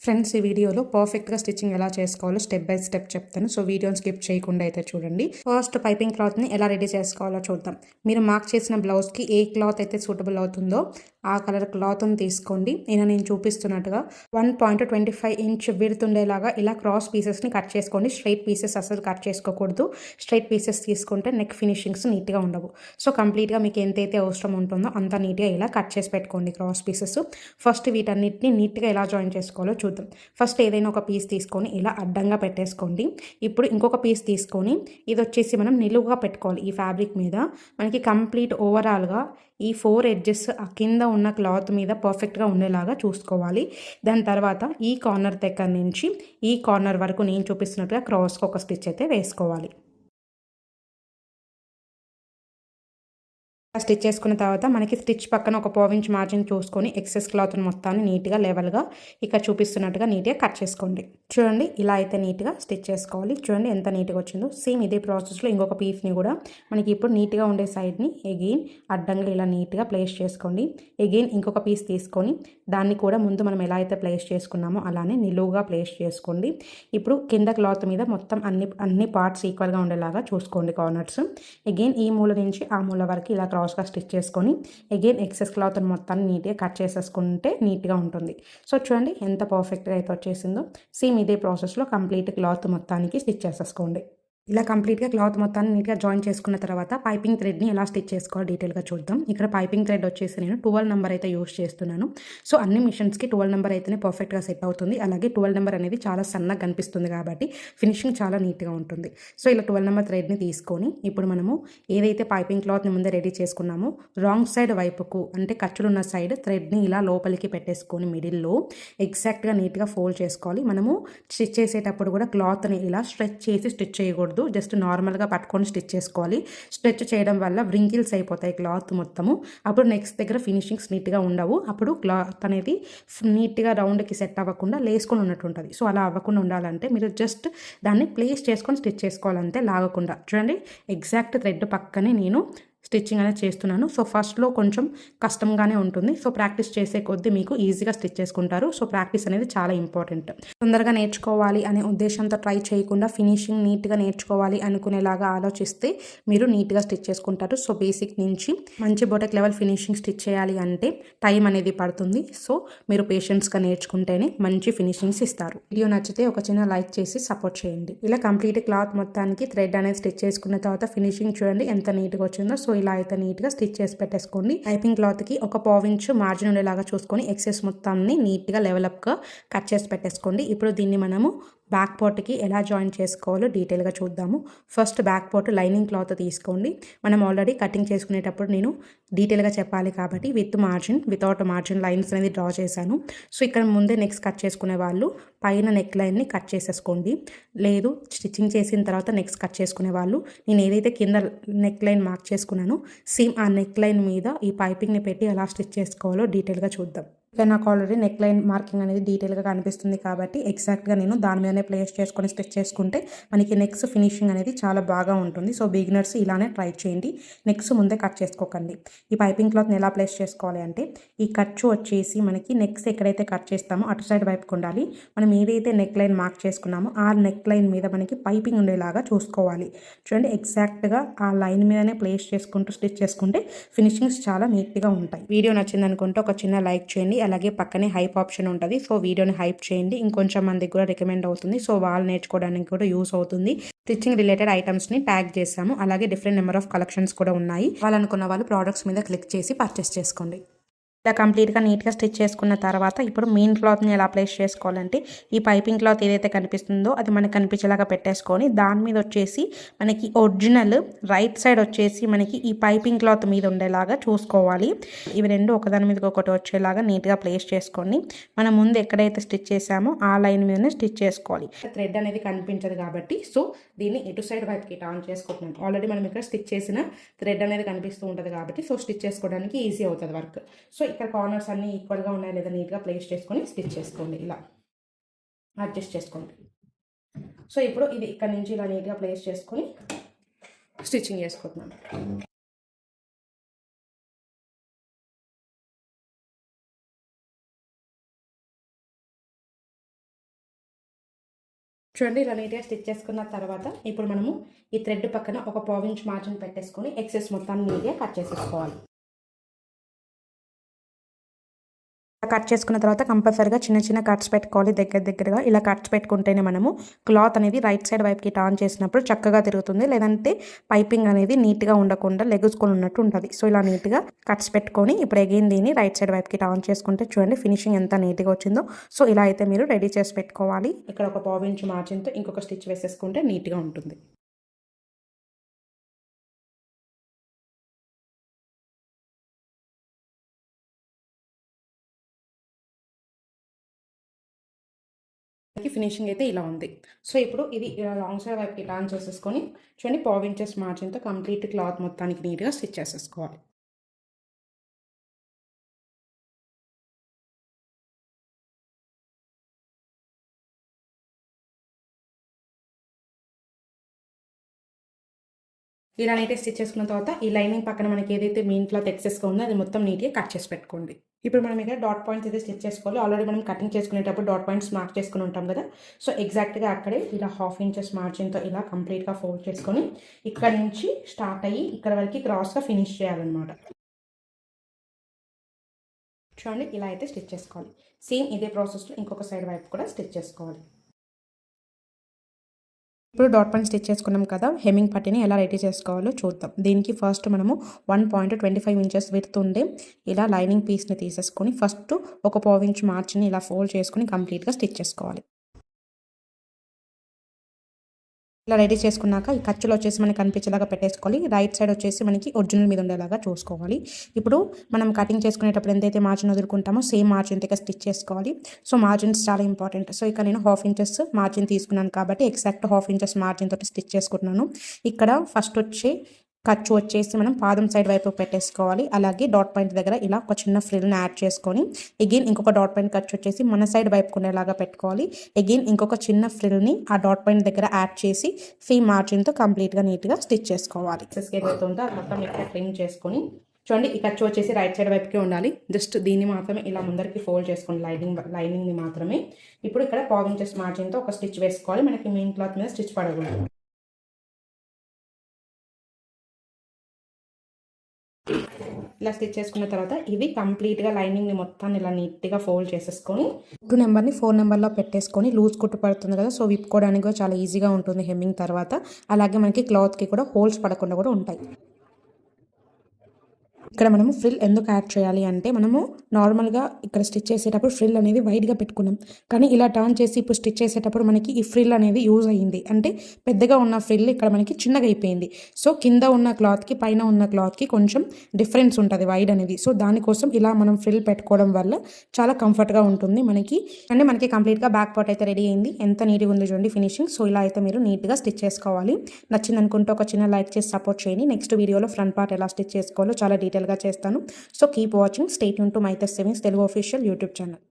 Friends, ఈ వీడియోలో పర్ఫెక్ట్గా స్టిచ్చింగ్ ఎలా చేసుకోవాలో స్టెప్ బై స్టెప్ చెప్తాను. సో వీడియోని స్కిప్ చేయకుండా అయితే చూడండి. ఫస్ట్ పైపింగ్ క్లాత్ని ఎలా రెడీ చేసుకోవాలో చూద్దాం. మీరు మార్క్ చేసిన బ్లౌజ్కి ఏ క్లాత్ అయితే సూటబుల్ అవుతుందో ఆ కలర్ క్లాత్ని తీసుకోండి. నేను చూపిస్తున్నట్టుగా 1.25 ఇంచ్ విడ్త్ ఉండేలాగా ఇలా క్రాస్ పీసెస్ని కట్ చేసుకోండి. స్ట్రైట్ పీసెస్ అసలు కట్ చేసుకోకూడదు. స్ట్రైట్ పీసెస్ తీసుకుంటే నెక్ ఫినిషింగ్స్ నీట్గా ఉండవు. సో కంప్లీట్గా మీకు ఎంతైతే అవసరం ఉంటుందో అంత నీట్గా ఇలా కట్ చేసి పెట్టుకోండి క్రాస్ పీసెస్. ఫస్ట్ వీటన్నిటిని నీట్గా ఎలా జాయిన్ చేసుకోవాలో చూద్దాం. ఫస్ట్ ఏదైనా ఒక పీస్ తీసుకొని ఇలా అడ్డంగా పెట్టేసుకోండి. ఇప్పుడు ఇంకొక పీస్ తీసుకొని ఇది వచ్చేసి మనం నిలువుగా పెట్టుకోవాలి. ఈ ఫ్యాబ్రిక్ మీద మనకి కంప్లీట్ ఓవరాల్గా ఈ 4 ఎడ్జెస్ ఆ కింద ఉన్న క్లాత్ మీద పర్ఫెక్ట్గా ఉండేలాగా చూసుకోవాలి. దాని తర్వాత ఈ కార్నర్ దగ్గర నుంచి ఈ కార్నర్ వరకు నేను చూపిస్తున్నట్టుగా క్రాస్కి ఒక స్టిచ్ అయితే వేసుకోవాలి. స్టిచ్ చేసుకున్న తర్వాత మనకి స్టిచ్ పక్కన ఒక 1/4 ఇంచ్ మార్జిన్ చూసుకొని ఎక్సెస్ క్లాత్ మొత్తాన్ని నీట్గా లెవెల్గా ఇక్కడ చూపిస్తున్నట్టుగా నీట్గా కట్ చేసుకోండి. చూడండి, ఇలా అయితే నీట్గా స్టిచ్ చేసుకోవాలి. చూడండి ఎంత నీట్గా వచ్చిందో. సేమ్ ఇదే ప్రాసెస్లో ఇంకొక పీస్ని కూడా మనకి ఇప్పుడు నీట్గా ఉండే సైడ్ని ఎగెయిన్ అడ్డంగా ఇలా నీట్గా ప్లేస్ చేసుకోండి. ఎగెయిన్ ఇంకొక పీస్ తీసుకొని దాన్ని కూడా ముందు మనం ఎలా అయితే ప్లేస్ చేసుకున్నామో అలానే నిలువుగా ప్లేస్ చేసుకోండి. ఇప్పుడు కింద క్లాత్ మీద మొత్తం అన్ని పార్ట్స్ ఈక్వల్గా ఉండేలాగా చూసుకోండి కార్నర్స్. ఎగెయిన్ ఈ మూల నుంచి ఆ మూల వరకు ఇలా క్రాస్గా స్టిచ్ చేసుకొని అగైన్ ఎక్సెస్ క్లాత్ మొత్తాన్ని నీట్గా కట్ చేసేసుకుంటే నీట్గా ఉంటుంది. సో చూడండి ఎంత పర్ఫెక్ట్గా అయితే వచ్చేసిందో. సేమ్ ఇదే ప్రాసెస్లో కంప్లీట్ క్లాత్ మొత్తానికి స్టిచ్ చేసేసుకోండి. ఇలా కంప్లీట్గా క్లాత్ మొత్తాన్ని నీట్గా జాయిన్ చేసుకున్న తర్వాత పైపింగ్ థ్రెడ్ని ఎలా స్టిచ్ చేసుకోవాలో డీటెయిల్గా చూద్దాం. ఇక్కడ పైపింగ్ థ్రెడ్ వచ్చేసి నేను 12 నెంబర్ అయితే యూస్ చేస్తున్నాను. సో అన్ని మిషన్స్కి 12 నెంబర్ అయితేనే పర్ఫెక్ట్గా సెట్ అవుతుంది. అలాగే 12 నెంబర్ అనేది చాలా సన్నగా కనిపిస్తుంది కాబట్టి ఫినిషింగ్ చాలా నీట్గా ఉంటుంది. సో ఇలా 12 నెంబర్ థ్రెడ్ని తీసుకొని ఇప్పుడు మనము ఏదైతే పైపింగ్ క్లాత్ని ముందే రెడీ చేసుకున్నామో రాంగ్ సైడ్ వైపుకు అంటే ఖర్చులు ఉన్న సైడ్ థ్రెడ్ని ఇలా లోపలికి పెట్టేసుకొని మిడిల్లో ఎగ్జాక్ట్గా నీట్గా ఫోల్డ్ చేసుకోవాలి. మనము స్టిచ్ చేసేటప్పుడు కూడా క్లాత్ని ఇలా స్ట్రెచ్ చేసి స్టిచ్ చేయకూడదు. జస్ట్ నార్మల్గా పట్టుకొని స్టిచ్ చేసుకోవాలి. స్ట్రెచ్ చేయడం వల్ల వ్రింకిల్స్ అయిపోతాయి క్లాత్ మొత్తము. అప్పుడు నెక్స్ట్ దగ్గర ఫినిషింగ్స్ నీట్గా ఉండవు. అప్పుడు క్లాత్ అనేది నీట్గా రౌండ్కి సెట్ అవ్వకుండా లేసుకొని ఉన్నట్టు ఉంటుంది. సో అలా అవ్వకుండా ఉండాలంటే మీరు జస్ట్ దాన్ని ప్లేస్ చేసుకొని స్టిచ్ చేసుకోవాలంటే లాగకుండా. చూడండి, ఎగ్జాక్ట్ థ్రెడ్ పక్కనే నేను స్టిచ్చింగ్ అనేది చేస్తున్నాను. సో ఫస్ట్లో కొంచెం కష్టంగానే ఉంటుంది. సో ప్రాక్టీస్ చేసే కొద్దీ మీకు ఈజీగా స్టిచ్ చేసుకుంటారు. సో ప్రాక్టీస్ అనేది చాలా ఇంపార్టెంట్. తొందరగా నేర్చుకోవాలి అనే ఉద్దేశంతో ట్రై చేయకుండా ఫినిషింగ్ నీట్గా నేర్చుకోవాలి అనుకునేలాగా ఆలోచిస్తే మీరు నీట్గా స్టిచ్ చేసుకుంటారు. సో బేసిక్ నుంచి మంచి బొటెక్ లెవెల్ ఫినిషింగ్ స్టిచ్ చేయాలి అంటే టైం అనేది పడుతుంది. సో మీరు పేషెన్స్గా నేర్చుకుంటేనే మంచి ఫినిషింగ్స్ ఇస్తారు. వీడియో నచ్చితే ఒక చిన్న లైక్ చేసి సపోర్ట్ చేయండి. ఇలా కంప్లీట్ క్లాత్ మొత్తానికి థ్రెడ్ అనేది స్టిచ్ చేసుకున్న తర్వాత ఫినిషింగ్ చూడండి ఎంత నీట్గా వచ్చిందో. సో ఇలా అయితే నీట్గా స్టిచ్ చేసి పెట్టేసుకోండి. పైపింగ్ క్లాత్కి ఒక 1/4 ఇంచ్ మార్జిన్ ఉండేలాగా చూసుకొని ఎక్సెస్ మొత్తాన్ని నీట్గా లెవెలప్గా కట్ చేసి పెట్టేసుకోండి. ఇప్పుడు దీన్ని మనము బ్యాక్ పార్ట్కి ఎలా జాయిన్ చేసుకోవాలో డీటెయిల్గా చూద్దాము. First back part lining cloth తీసుకోండి. మనం ఆల్రెడీ కటింగ్ చేసుకునేటప్పుడు నేను డీటెయిల్గా చెప్పాలి కాబట్టి with margin without margin lines అనేది డ్రా చేశాను. సో ఇక్కడ ముందే నెక్స్ట్ కట్ చేసుకునే వాళ్ళు పైన నెక్ లైన్ని కట్ చేసేసుకోండి. లేదు స్టిచ్చింగ్ చేసిన తర్వాత నెక్స్ట్ కట్ చేసుకునే వాళ్ళు నేను ఏదైతే కింద నెక్ లైన్ మార్క్ చేసుకున్నానో సేమ్ ఆ నెక్ లైన్ మీద ఈ పైపింగ్ని పెట్టి ఎలా స్టిచ్ చేసుకోవాలో డీటెయిల్గా చూద్దాం. ఇక్కడ నాకు ఆల్రెడీ నెక్ లైన్ మార్కింగ్ అనేది డీటెయిల్గా కనిపిస్తుంది కాబట్టి ఎగ్జాక్ట్గా నేను దాని మీదనే ప్లేస్ చేసుకొని స్టిచ్ చేసుకుంటే మనకి నెక్స్ట్ ఫినిషింగ్ అనేది చాలా బాగా ఉంటుంది. సో బిగినర్స్ ఇలానే ట్రై చేయండి. నెక్స్ట్ ముందే కట్ చేసుకోకండి. ఈ పైపింగ్ క్లాత్ని ఎలా ప్లేస్ చేసుకోవాలి అంటే ఈ ఖర్చు వచ్చేసి మనకి నెక్స్ట్ ఎక్కడైతే కట్ చేస్తామో అటు సైడ్ వైపుకు ఉండాలి. మనం ఏదైతే నెక్ లైన్ మార్క్ చేసుకున్నామో ఆ నెక్ లైన్ మీద మనకి పైపింగ్ ఉండేలాగా చూసుకోవాలి. చూడండి, ఎగ్జాక్ట్గా ఆ లైన్ మీదనే ప్లేస్ చేసుకుంటూ స్టిచ్ చేసుకుంటే ఫినిషింగ్స్ చాలా నీట్గా ఉంటాయి. వీడియో నచ్చింది అనుకుంటే ఒక చిన్న లైక్ చేయండి. అలాగే పక్కనే హైప్ ఆప్షన్ ఉంటుంది. సో వీడియోని హైప్ చేయండి. ఇంకొంచెం మందికి కూడా రికమెండ్ అవుతుంది. సో వాళ్ళు నేర్చుకోవడానికి కూడా యూస్ అవుతుంది. స్టిచ్చింగ్ రిలేటెడ్ ఐటమ్స్ని ట్యాగ్ చేసాము. అలాగే డిఫరెంట్ నెంబర్ ఆఫ్ కలెక్షన్స్ కూడా ఉన్నాయి. వాళ్ళనుకున్న వాళ్ళు ప్రోడక్ట్స్ మీద క్లిక్ చేసి పర్చేస్ చేసుకోండి. ఇలా కంప్లీట్గా నీట్గా స్టిచ్ చేసుకున్న తర్వాత ఇప్పుడు మెయిన్ క్లాత్ని ఎలా ప్లేస్ చేసుకోవాలంటే ఈ పైపింగ్ క్లాత్ ఏదైతే కనిపిస్తుందో అది మనకి కనిపించేలాగా పెట్టేసుకొని దాని మీద వచ్చేసి మనకి ఒరిజినల్ రైట్ సైడ్ వచ్చేసి మనకి ఈ పైపింగ్ క్లాత్ మీద ఉండేలాగా చూసుకోవాలి. ఇవి రెండు ఒకదాని మీద ఒకటి వచ్చేలాగా నీట్గా ప్లేస్ చేసుకోండి. మనం ముందు ఎక్కడైతే స్టిచ్ చేసామో ఆ లైన్ మీదనే స్టిచ్ చేసుకోవాలి. థ్రెడ్ అనేది కనిపించదు కాబట్టి సో దీన్ని ఇటు సైడ్ వైపుకి టర్న్ చేసుకుంటున్నాం. ఆల్రెడీ మనం ఇక్కడ స్టిచ్ చేసిన థ్రెడ్ అనేది కనిపిస్తూ ఉంటుంది కాబట్టి సో స్టిచ్ చేసుకోవడానికి ఈజీ అవుతుంది వర్క్. సో ఇక్కడ కార్నర్స్ అన్నీ ఈక్వల్గా ఉన్నాయి లేదా నీట్గా ప్లేస్ చేసుకొని స్టిచ్ చేసుకోండి. ఇలా అడ్జస్ట్ చేసుకోండి. సో ఇప్పుడు ఇది ఇక్కడ నుంచి ఇలా నీట్గా ప్లేస్ చేసుకొని స్టిచ్చింగ్ చేసుకుంటున్నాను. చూడండి ఇలా నీట్గా స్టిచ్ చేసుకున్న తర్వాత ఇప్పుడు మనము ఈ థ్రెడ్ పక్కన ఒక 1/2 ఇంచ్ మార్జిన్ పెట్టేసుకొని ఎక్సెస్ మొత్తాన్ని నీట్గా కట్ చేసేసుకోవాలి. కట్ చేసుకున్న తర్వాత కంపల్సరీగా చిన్న చిన్న కట్స్ పెట్టుకోవాలి. దగ్గరగా ఇలా కట్స్ పెట్టుకుంటేనే మనము క్లాత్ అనేది రైట్ సైడ్ వైపుకి టర్న్ చేసినప్పుడు చక్కగా తిరుగుతుంది. లేదంటే పైపింగ్ అనేది నీట్గా ఉండకుండా లెగుసుకొని ఉన్నట్టు ఉంటుంది. సో ఇలా నీట్గా కట్స్ పెట్టుకొని ఇప్పుడు అగైన్ దీన్ని రైట్ సైడ్ వైపుకి టర్న్ చేసుకుంటే చూడండి ఫినిషింగ్ ఎంత నీట్గా వచ్చిందో. సో ఇలా అయితే మీరు రెడీ చేసి పెట్టుకోవాలి. ఇక్కడ ఒక 1/2 ఇంచ్ మార్జిన్తో ఇంకొక స్టిచ్ వేసేసుకుంటే నీట్గా ఉంటుంది. ఫినిషింగ్ అయితే ఇలా ఉంది. సో ఇప్పుడు ఇది లాంగ్ సైడ్ వైపుకి టర్న్ చేసేసుకొని చూడండి 1/2 ఇంచెస్ మార్జిన్తో కంప్లీట్ క్లాత్ మొత్తానికి నీట్గా స్టిచ్ చేసేసుకోవాలి. ఇలా నీట్గా స్టిచ్ చేసుకున్న తర్వాత ఈ లైనింగ్ పక్కన మనకి ఏదైతే మెయిన్ క్లాత్ ఎక్సెస్గా ఉందో అది మొత్తం నీట్గా కట్ చేసి పెట్టుకోండి. ఇప్పుడు మనం ఇక్కడ డాట్ పాయింట్స్ అయితే స్టిచ్ చేసుకోవాలి. ఆల్రెడీ మనం కటింగ్ చేసుకునేటప్పుడు డాట్ పాయింట్స్ మార్క్ చేసుకుని ఉంటాం కదా. సో ఎగ్జాక్ట్గా అక్కడే ఇలా 1/2 ఇంచెస్ మార్జిన్తో ఇలా కంప్లీట్గా ఫోల్డ్ చేసుకొని ఇక్కడ నుంచి స్టార్ట్ అయ్యి ఇక్కడ వరకు క్రాస్గా ఫినిష్ చేయాలన్నమాట. చూడండి ఇలా అయితే స్టిచ్ చేసుకోవాలి. సేమ్ ఇదే ప్రాసెస్లో ఇంకొక సైడ్ వైపు కూడా స్టిచ్ చేసుకోవాలి. ఇప్పుడు డాట్ పాయింట్ స్టిచ్ చేసుకున్నాం కదా, హెమ్మింగ్ పట్టీని ఎలా రెడీ చేసుకోవాలో చూద్దాం. దీనికి ఫస్ట్ మనము 1.25 ఇంచెస్ విడ్త్ ఉండే ఇలా లైనింగ్ పీస్ని తీసేసుకొని ఫస్ట్ ఒక 1/2 ఇంచ్ మార్జిన్ని ఇలా ఫోల్డ్ చేసుకొని కంప్లీట్గా స్టిచ్ చేసుకోవాలి. ఇలా రెడీ చేసుకున్నాక ఈ ఖర్చులు వచ్చేసి మనకి కనిపించేలాగా పెట్టేసుకోవాలి. రైట్ సైడ్ వచ్చేసి మనకి ఒరిజినల్ మీద ఉండేలాగా చూసుకోవాలి. ఇప్పుడు మనం కటింగ్ చేసుకునేటప్పుడు ఎంతైతే మార్జిన్ వదులుకుంటామో సేమ్ మార్జిన్ దగ్గర స్టిచ్ చేసుకోవాలి. సో మార్జిన్స్ చాలా ఇంపార్టెంట్. సో ఇక్కడ నేను 1/2 ఇంచెస్ మార్జిన్ తీసుకున్నాను కాబట్టి ఎగ్జాక్ట్ 1/2 ఇంచెస్ మార్జిన్ తోటి స్టిచ్ చేసుకుంటున్నాను. ఇక్కడ ఫస్ట్ వచ్చి ఖర్చు వచ్చేసి మనం పాదం సైడ్ వైపు పెట్టేసుకోవాలి. అలాగే డాట్ పాయింట్ దగ్గర ఇలా ఒక చిన్న ఫ్రిల్ని యాడ్ చేసుకొని అగైన్ ఇంకొక డాట్ పాయింట్ ఖర్చు వచ్చేసి మన సైడ్ వైపు కొనేలాగా పెట్టుకోవాలి. అగైన్ ఇంకొక చిన్న ఫ్రిల్ని ఆ డాట్ పాయింట్ దగ్గర యాడ్ చేసి సేమ్ మార్జిన్తో కంప్లీట్గా నీట్గా స్టిచ్ చేసుకోవాలి. ఏదైతే ఉందో మొత్తం ఇక్కడ ట్రిమ్ చేసుకొని చూడండి ఈ ఖర్చు వచ్చేసి రైట్ సైడ్ వైపుకే ఉండాలి. జస్ట్ దీన్ని మాత్రమే ఇలా ముందరికి ఫోల్డ్ చేసుకోండి, లైనింగ్ని మాత్రమే. ఇప్పుడు ఇక్కడ 1/2 ఇంచెస్ మార్జిన్తో ఒక స్టిచ్ వేసుకోవాలి. మనకి మెయిన్ క్లాత్ మీద స్టిచ్ పడకూడదు. ఇలా స్టిచ్ చేసుకున్న తర్వాత ఇవి కంప్లీట్గా లైనింగ్ని మొత్తాన్ని ఇలా నీట్గా ఫోల్డ్ చేసేసుకొని 2 నెంబర్ని 4 నెంబర్లో పెట్టేసుకొని లూజ్ కుట్టు పడుతుంది కదా, సో విప్పుకోవడానికి కూడా చాలా ఈజీగా ఉంటుంది హెమ్మింగ్ తర్వాత. అలాగే మనకి క్లాత్కి కూడా హోల్స్ పడకుండా కూడా ఉంటాయి. ఇక్కడ మనము ఫ్రిల్ ఎందుకు యాడ్ చేయాలి అంటే మనము నార్మల్గా ఇక్కడ స్టిచ్ చేసేటప్పుడు ఫ్రిల్ అనేది వైడ్గా పెట్టుకున్నాం. కానీ ఇలా టర్న్ చేసి ఇప్పుడు స్టిచ్ చేసేటప్పుడు మనకి ఈ ఫ్రిల్ అనేది యూజ్ అయ్యింది. అంటే పెద్దగా ఉన్న ఫ్రిల్ ఇక్కడ మనకి చిన్నగా అయిపోయింది. సో కింద ఉన్న క్లాత్కి పైన ఉన్న క్లాత్కి కొంచెం డిఫరెన్స్ ఉంటుంది వైడ్ అనేది. సో దానికోసం ఇలా మనం ఫ్రిల్ పెట్టుకోవడం వల్ల చాలా కంఫర్ట్గా ఉంటుంది మనకి. అంటే మనకి కంప్లీట్గా బ్యాక్ పార్ట్ అయితే రెడీ అయింది. ఎంత నీట్గా ఉంది చూడండి ఫినిషింగ్. సో ఇలా అయితే మీరు నీట్గా స్టిచ్ చేసుకోవాలి. నచ్చింది అనుకుంటే ఒక చిన్న లైక్ చేసి సపోర్ట్ చేయండి. నెక్స్ట్ వీడియోలో ఫ్రంట్ పార్ట్ ఎలా స్టిచ్ చేసుకోవాలో చాలా డీటెయిల్గా చేస్తాను. So keep watching, stay tune to Mythus savings Telugu official YouTube channel.